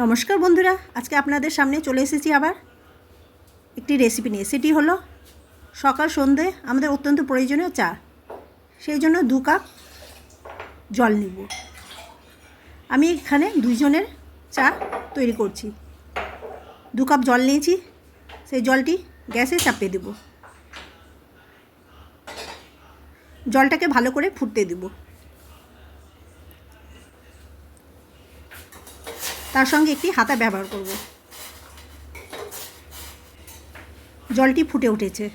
নমস্কার বন্ধুরা, আজকে আপনাদের সামনে চলে এসেছি আবার একটি রেসিপি নিয়ে। সেটি হলো সকাল সন্ধে আমাদের অত্যন্ত প্রয়োজনীয় চা। সেই জন্য 2 কাপ জল নিব। আমি এখানে 2 জনের চা তৈরি করছি। 2 কাপ জল নিয়েছি, সেই জলটি গ্যাসে চাপিয়ে দেব। জলটাকে ভালো করে ফুটতে দেব। তার সঙ্গে একটি হাতা ব্যবহার করব। জলটি ফুটে উঠেছে।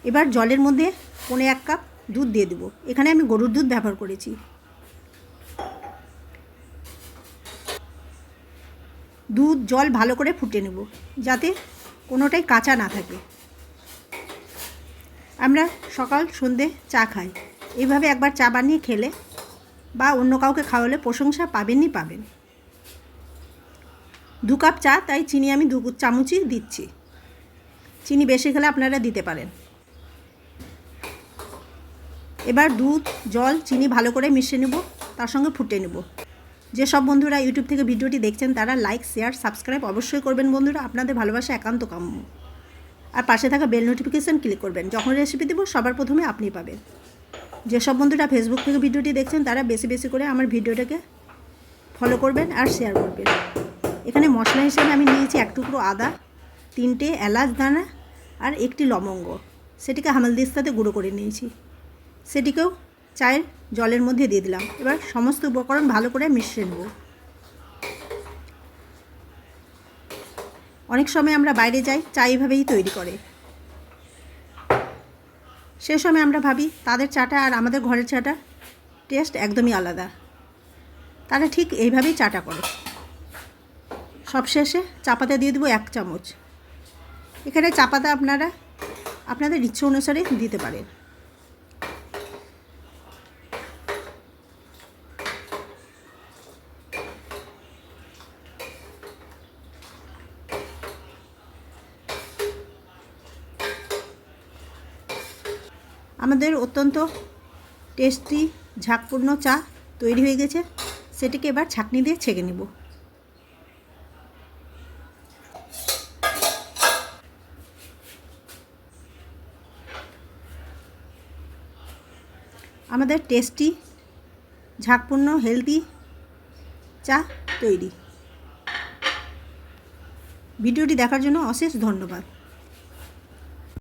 এবার জলের মধ্যে 1.5 কাপ দুধ দিয়ে দেব। এখানে আমি গরুর দুধ ব্যবহার করেছি। দুধ জল ভালো করে ফুটে নেব, যাতে কোনোটাই কাঁচা না থাকে। আমরা সকাল সন্ধে চা খাই। এইভাবে একবার চা বানিয়ে খেলে বা অন্য কাউকে খাওয়ালে প্রশংসা পাবেনই পাবেন। 2 কাপ চা, তাই চিনি আমি 2 চামচই দিচ্ছি। চিনি বেশি খেলে আপনারা দিতে পারেন। এবার দুধ জল চিনি ভালো করে মিশিয়ে নেব, তার সঙ্গে ফুটে নেব। যেসব বন্ধুরা ইউটিউব থেকে ভিডিওটি দেখছেন তারা লাইক শেয়ার সাবস্ক্রাইব অবশ্যই করবেন বন্ধুরা। আপনাদের ভালোবাসা একান্ত কাম্য। আর পাশে থাকা বেল নোটিফিকেশান ক্লিক করবেন, যখন রেসিপি দেব সবার প্রথমে আপনি পাবেন। যেসব বন্ধুরা ফেসবুক থেকে ভিডিওটি দেখছেন তারা বেশি বেশি করে আমার ভিডিওটাকে ফলো করবেন আর শেয়ার করবেন। এখানে মশলা হিসেবে আমি নিয়েছি 1 টুকরো আদা, 3টে এলাচ দানা আর 1টি লবঙ্গ। সেটিকে হামালদিস্তাতে গুঁড়ো করে নিয়েছি। সেটিকেও চায়ের জলের মধ্যে দিয়ে দিলাম। এবার সমস্ত উপকরণ ভালো করে মিশিয়ে নেব। অনেক সময় আমরা বাইরে যাই, চা এইভাবেই তৈরি করে। সে সময় আমরা ভাবি তাদের চাটা আর আমাদের ঘরের চাটা টেস্ট একদমই আলাদা। তারা ঠিক এইভাবেই চাটা করে। সবশেষে চা পাতা দিয়ে দেবো 1 চামচ। এখানে চা পাতা আপনারা আপনাদের ইচ্ছে অনুসারে দিতে পারেন। আমাদের অত্যন্ত টেস্টি ঝাঁকপূর্ণ চা তৈরি হয়ে গেছে। সেটিকে এবার ছাঁকনি দিয়ে ছেঁকে নেব। আমাদের টেস্টি ঝাঁকপূর্ণ হেলদি চা তৈরি। ভিডিওটি দেখার জন্য অশেষ ধন্যবাদ।